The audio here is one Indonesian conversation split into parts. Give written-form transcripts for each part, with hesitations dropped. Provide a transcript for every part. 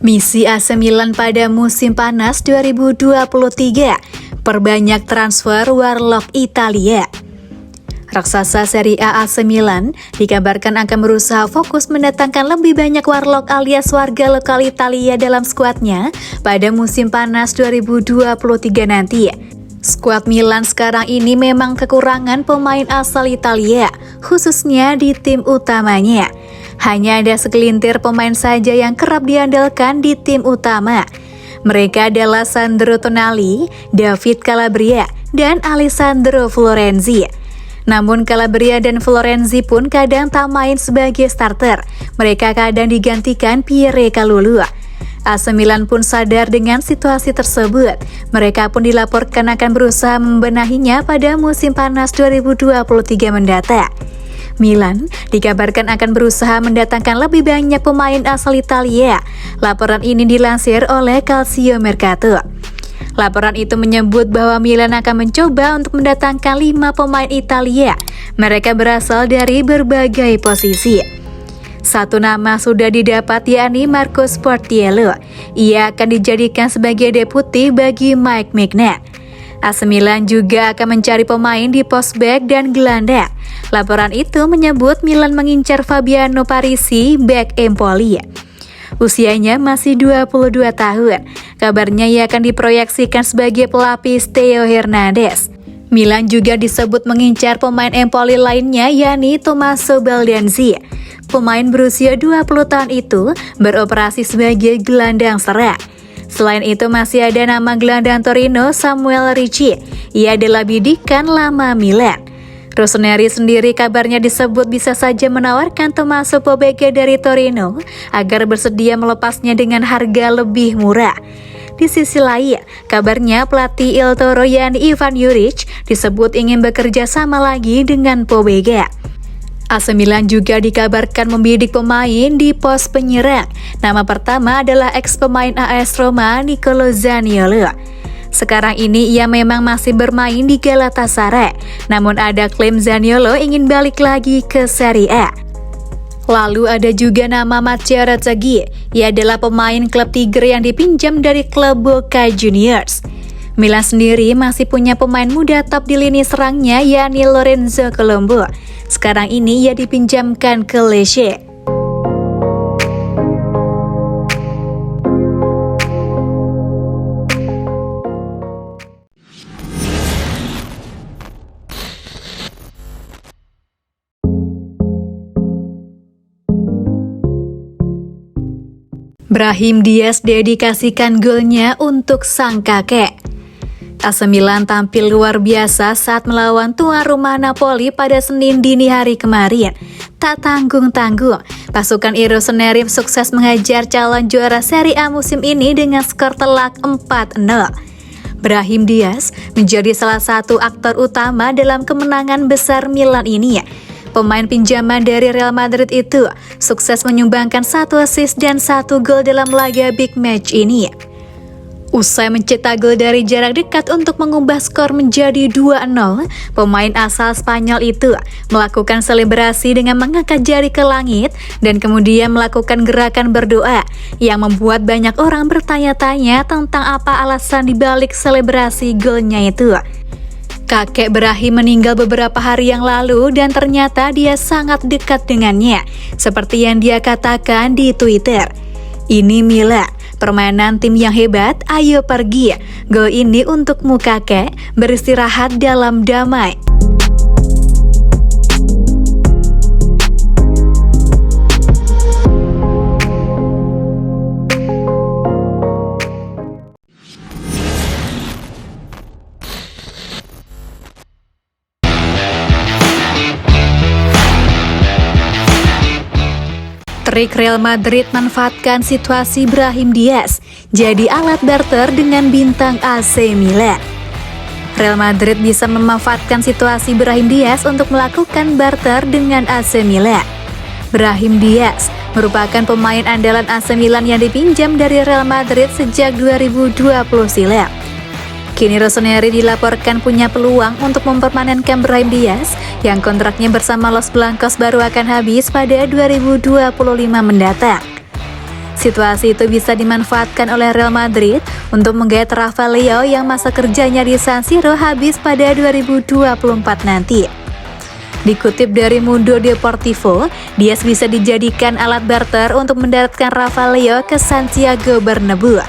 Misi AC Milan pada musim panas 2023, perbanyak transfer Warlock Italia. Raksasa Serie A AC Milan dikabarkan akan berusaha fokus mendatangkan lebih banyak Warlock alias warga lokal Italia dalam skuadnya pada musim panas 2023 nanti. Skuad Milan sekarang ini memang kekurangan pemain asal Italia, khususnya di tim utamanya. Hanya ada segelintir pemain saja yang kerap diandalkan di tim utama. Mereka adalah Sandro Tonali, David Calabria, dan Alessandro Florenzi. Namun Calabria dan Florenzi pun kadang tak main sebagai starter. Mereka kadang digantikan Pierre Kalulu. AC Milan pun sadar dengan situasi tersebut. Mereka pun dilaporkan akan berusaha membenahinya pada musim panas 2023 mendatang. Milan dikabarkan akan berusaha mendatangkan lebih banyak pemain asal Italia. Laporan ini dilansir oleh Calcio Mercato. Laporan itu menyebut bahwa Milan akan mencoba untuk mendatangkan 5 pemain Italia. Mereka berasal dari berbagai posisi. Satu nama sudah didapat, yakni Marco Sportiello. Ia akan dijadikan sebagai deputi bagi Mike Maignan. AC Milan juga akan mencari pemain di pos bek dan gelandang. Laporan itu menyebut Milan mengincar Fabiano Parisi, bek Empoli. Usianya masih 22 tahun. Kabarnya ia akan diproyeksikan sebagai pelapis Theo Hernandez. Milan juga disebut mengincar pemain Empoli lainnya, yakni Tommaso Baldanzi. Pemain berusia 20 tahun itu beroperasi sebagai gelandang serang. Selain itu masih ada nama gelandang Torino Samuel Ricci. Ia adalah bidikan lama Milan. Rossoneri sendiri kabarnya disebut bisa saja menawarkan Tommaso Pobega dari Torino agar bersedia melepasnya dengan harga lebih murah. Di sisi lain, kabarnya pelatih Il Toro yakni Ivan Juric disebut ingin bekerja sama lagi dengan Pobega. AC Milan juga dikabarkan membidik pemain di pos penyerang. Nama pertama adalah ex-pemain AS Roma Nicolo Zaniolo. Sekarang ini ia memang masih bermain di Galatasaray, namun ada klaim Zaniolo ingin balik lagi ke Serie A. Lalu ada juga nama Matteo Retegui. Ia adalah pemain klub Tigre yang dipinjam dari klub Boca Juniors. Milan sendiri masih punya pemain muda top di lini serangnya, yakni Lorenzo Colombo. Sekarang ini ia dipinjamkan ke Lecce. Brahim Diaz dedikasikan golnya untuk sang kakek. AC Milan tampil luar biasa saat melawan tuan rumah Napoli pada Senin dini hari kemarin. Tak tanggung-tanggung, pasukan Rossoneri sukses menghajar calon juara Serie A musim ini dengan skor telak 4-0. Brahim Diaz menjadi salah satu aktor utama dalam kemenangan besar Milan ini. Pemain pinjaman dari Real Madrid itu sukses menyumbangkan 1 assist dan 1 gol dalam laga big match ini. Usai mencetak gol dari jarak dekat untuk mengubah skor menjadi 2-0, pemain asal Spanyol itu melakukan selebrasi dengan mengangkat jari ke langit dan kemudian melakukan gerakan berdoa yang membuat banyak orang bertanya-tanya tentang apa alasan dibalik selebrasi golnya itu. Kakek Brahim meninggal beberapa hari yang lalu dan ternyata dia sangat dekat dengannya, seperti yang dia katakan di Twitter. Ini Milan, permainan tim yang hebat, ayo pergi. Gol ini untukmu kakek, beristirahat dalam damai. Trik Real Madrid manfaatkan situasi Brahim Diaz jadi alat barter dengan bintang AC Milan. Real Madrid bisa memanfaatkan situasi Brahim Diaz untuk melakukan barter dengan AC Milan. Brahim Diaz merupakan pemain andalan AC Milan yang dipinjam dari Real Madrid sejak 2020 silam. Kini Rossoneri dilaporkan punya peluang untuk mempermanenkan Brahim Diaz yang kontraknya bersama Los Blancos baru akan habis pada 2025 mendatang. Situasi itu bisa dimanfaatkan oleh Real Madrid untuk menggait Rafael Leao yang masa kerjanya di San Siro habis pada 2024 nanti. Dikutip dari Mundo Deportivo, Diaz bisa dijadikan alat barter untuk mendaratkan Rafael Leao ke Santiago Bernabeu.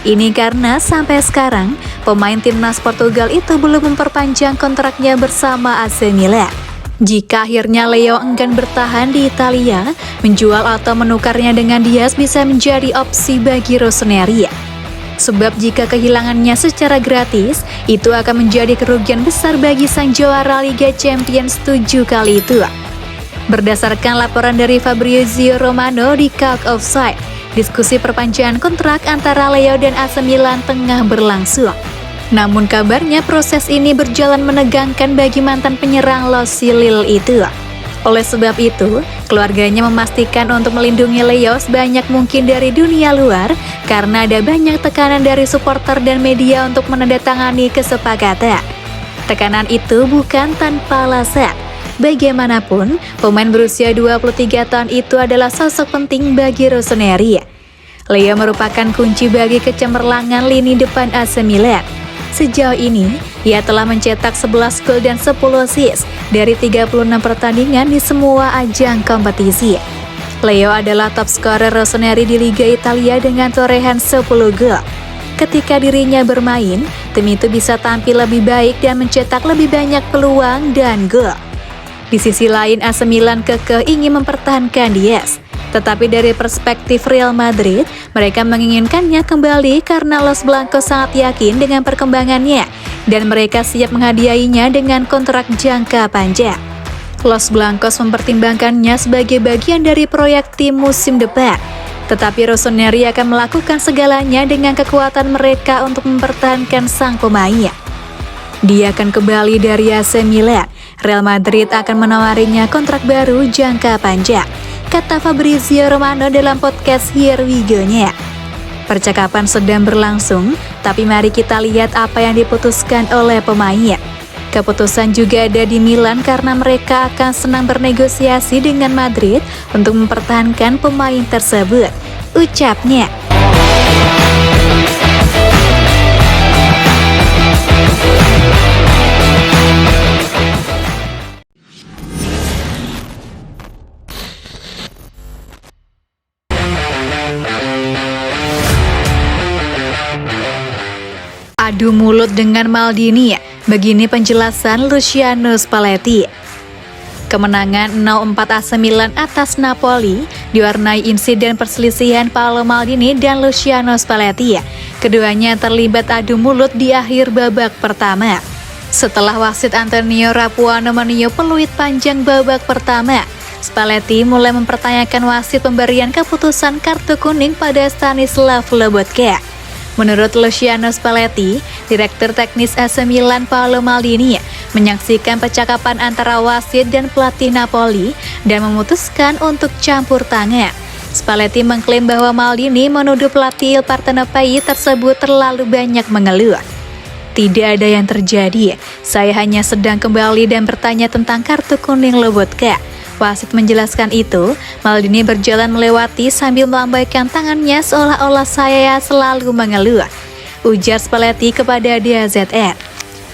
Ini karena sampai sekarang, pemain timnas Portugal itu belum memperpanjang kontraknya bersama AC Milan. Jika akhirnya Leo enggan bertahan di Italia, menjual atau menukarnya dengan Diaz bisa menjadi opsi bagi Rossoneri. Sebab jika kehilangannya secara gratis, itu akan menjadi kerugian besar bagi sang juara Liga Champions 7 kali itu. Berdasarkan laporan dari Fabrizio Romano di Calc Offside, diskusi perpanjangan kontrak antara Leo dan AC Milan tengah berlangsung. Namun kabarnya proses ini berjalan menegangkan bagi mantan penyerang Los Lille itu. Oleh sebab itu, keluarganya memastikan untuk melindungi Leo sebanyak mungkin dari dunia luar karena ada banyak tekanan dari supporter dan media untuk menandatangani kesepakatan. Tekanan itu bukan tanpa alasan. Bagaimanapun, pemain berusia 23 tahun itu adalah sosok penting bagi Rossoneri. Leo merupakan kunci bagi kecemerlangan lini depan AC Milan. Sejauh ini, ia telah mencetak 11 gol dan 10 assist dari 36 pertandingan di semua ajang kompetisi. Leo adalah top scorer Rossoneri di Liga Italia dengan torehan 10 gol. Ketika dirinya bermain, tim itu bisa tampil lebih baik dan mencetak lebih banyak peluang dan gol. Di sisi lain, AC Milan kekeh ingin mempertahankan Diaz. Tetapi dari perspektif Real Madrid, mereka menginginkannya kembali karena Los Blancos sangat yakin dengan perkembangannya dan mereka siap menghadiahinya dengan kontrak jangka panjang. Los Blancos mempertimbangkannya sebagai bagian dari proyek tim musim depan. Tetapi Rossoneri akan melakukan segalanya dengan kekuatan mereka untuk mempertahankan sang pemain. Dia akan kembali dari AC Milan. Real Madrid akan menawarinya kontrak baru jangka panjang, kata Fabrizio Romano dalam podcast Here We Go-nya. Percakapan sedang berlangsung, tapi mari kita lihat apa yang diputuskan oleh pemain. Keputusan juga ada di Milan karena mereka akan senang bernegosiasi dengan Madrid untuk mempertahankan pemain tersebut, ucapnya. Adu mulut dengan Maldini, begini penjelasan Luciano Spalletti. Kemenangan 0-4 AC Milan atas Napoli diwarnai insiden perselisihan Paolo Maldini dan Luciano Spalletti. Keduanya terlibat adu mulut di akhir babak pertama. Setelah wasit Antonio Rapuano meniup peluit panjang babak pertama, Spalletti mulai mempertanyakan wasit pemberian keputusan kartu kuning pada Stanislav Lobotka. Menurut Luciano Spalletti, Direktur Teknis AC Milan Paolo Maldini menyaksikan percakapan antara wasit dan pelatih Napoli dan memutuskan untuk campur tangan. Spalletti mengklaim bahwa Maldini menuduh pelatih Il Partenopei tersebut terlalu banyak mengeluh. Tidak ada yang terjadi, saya hanya sedang kembali dan bertanya tentang kartu kuning Lobotka. Wasit menjelaskan itu, Maldini berjalan melewati sambil melambaikan tangannya seolah-olah saya selalu mengeluh, ujar Spalletti kepada DAZN.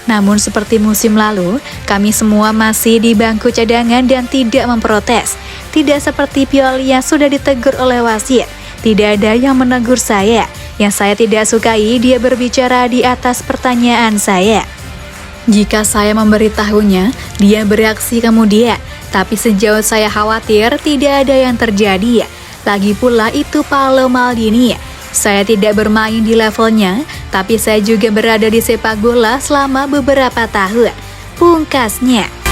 Namun seperti musim lalu, kami semua masih di bangku cadangan dan tidak memprotes. Tidak seperti Pioli yang sudah ditegur oleh wasit. Tidak ada yang menegur saya. Yang saya tidak sukai, dia berbicara di atas pertanyaan saya. Jika saya memberitahunya, dia bereaksi kemudian. Tapi sejauh saya khawatir, tidak ada yang terjadi. Lagi pula itu Paolo Maldini. Saya tidak bermain di levelnya, tapi saya juga berada di sepak bola selama beberapa tahun, pungkasnya.